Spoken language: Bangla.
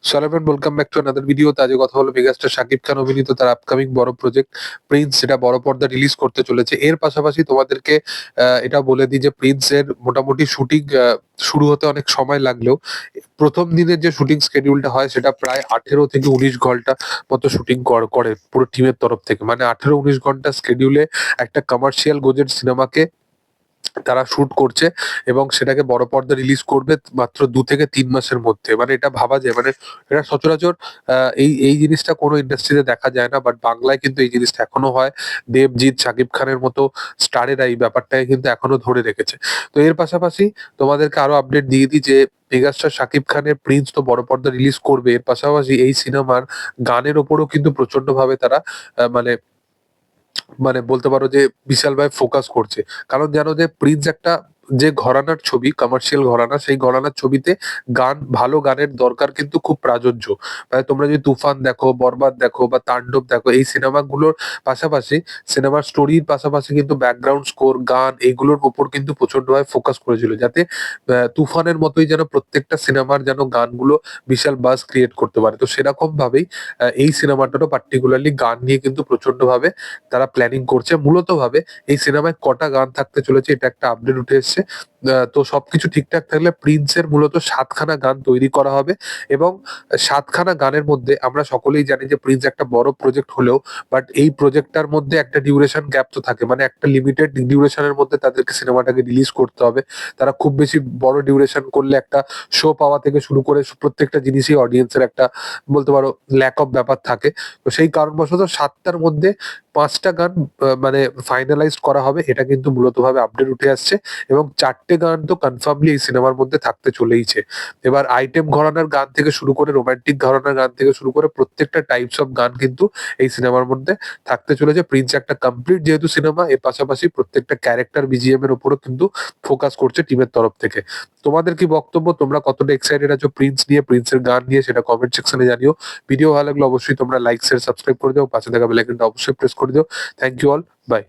সালাম welcome back to another video. আজকে কথা হলো মেগাস্টার শাকিব খান অভিনীত তার আপকামিং বড় প্রজেক্ট প্রিন্স, যেটা বড় পর্দা রিলিজ করতে চলেছে। এর পাশাপাশি তোমাদেরকে এটা বলে দিই যে প্রিন্স এর মোটামুটি শুটিং শুরু হতে অনেক সময় লাগলেও প্রথম দিনের যে শুটিং শিডিউলটা হয় সেটা প্রায় 18 থেকে 19 ঘন্টা মতো শুটিং করে পুরো টিমের তরফ থেকে। মানে 18-19 ঘন্টা শিডিউলে একটা কমার্শিয়াল গোজের সিনেমাকে তারা শুট করছে এবং সেটাকে বড় পর্দা রিলিজ করবে মাত্র 2 থেকে 3 মাসের মধ্যে। মানে এটা ভাবা যায়, মানে এটা সচরাচর এই জিনিসটা কোনো ইন্ডাস্ট্রিতে দেখা যায় না, বাট বাংলায় কিন্তু এই জিনিসটা এখনো হয়। দেবজিৎ, শাকিব খানের মতো স্টারেরা এই ব্যাপারটাকে কিন্তু এখনো ধরে রেখেছে। তো এর পাশাপাশি তোমাদেরকে আরো আপডেট দিয়ে দিই যে মেগাস্টার শাকিব খানের প্রিন্স তো বড় পর্দা রিলিজ করবে, এর পাশাপাশি এই সিনেমার গানের ওপরও কিন্তু প্রচন্ড ভাবে তারা মানে মানে বলতে পারো যে বিশালভাবে ফোকাস করছে। কারণ জানো যে প্রিন্স একটা যে ঘরানার ছবি, কমার্শিয়াল ঘরানা, সেই ঘরানার ছবিতে গান, ভালো গানের দরকার কিন্তু খুব প্রাযোজ্য। মানে তোমরা যদি তুফান দেখো, বরবাদ দেখো বা তাণ্ডব দেখো, এই সিনেমাগুলোর পাশাপাশি সিনেমার স্টোরির পাশাপাশি কিন্তু ব্যাকগ্রাউন্ড স্কোর, গান, এইগুলোর উপর কিন্তু প্রচন্ডভাবে ফোকাস করেছিল, যাতে তুফানের মতোই যেন প্রত্যেকটা সিনেমার যেন গানগুলো বিশাল বাজ ক্রিয়েট করতে পারে। তো সেরকম ভাবেই এই সিনেমাটারও পার্টিকুলারলি গান নিয়ে কিন্তু প্রচন্ড ভাবে তারা প্ল্যানিং করছে। মূলত ভাবে এই সিনেমায় কটা গান থাকতে চলেছে এটা একটা আপডেট উঠে এসেছে। তো সবকিছু ঠিকঠাক থাকলে প্রিন্সের মূলত 7খানা গান তৈরি করা হবে এবং 7খানা গানের মধ্যে আমরা সকলেই জানি যে প্রিন্স একটা বড় প্রজেক্ট হলেও, বাট এই প্রজেক্টটার মধ্যে একটা ডিউরেশন গ্যাপ তো থাকে। মানে একটা লিমিটেড ডিউরেশনের মধ্যে তাদেরকে সিনেমাটাকে রিলিজ করতে হবে। তারা খুব বেশি বড় ডিউরেশন করলে একটা শো পাওয়া থেকে শুরু করে প্রত্যেকটা জিনিসই অডিয়েন্সের একটা বলতে পারো ল্যাক অফ ব্যাপার থাকে। তো সেই কারণবশত 7টার মধ্যে 5টা গান মানে ফাইনালাইজ করা হবে, এটা কিন্তু মূলত ভাবে আপডেট উঠে আসছে। এবং 4টে গান তো কনফার্মলি এই সিনেমার মধ্যে থাকতে চলেইছে। এবার আইটেম ঘরানার গান থেকে শুরু করে রোমান্টিক ঘরানার গান থেকে শুরু করে প্রত্যেকটা টাইপস অফ গান কিন্তু এই সিনেমার মধ্যে থাকতে চলেছে। প্রিন্স একটা কমপ্লিট যেহেতু সিনেমা, এর পাশাপাশি প্রত্যেকটা ক্যারেক্টার বিজিএম এর উপরও কিন্তু ফোকাস করছে টিমের তরফ থেকে। তোমাদের কি বক্তব্য? তোমরা কতটা এক্সাইটেড আছো প্রিন্স নিয়ে, প্রিন্সের গান নিয়ে, সেটা কমেন্ট সেকশনে জানিও। ভিডিও ভালো লাগলে অবশ্যই তোমরা লাইক, শেয়ার, সাবস্ক্রাইব করে দিও, পাশে থাকা বেল আইকনটা অবশ্যই প্রেস করে দিও। Thank you all, by.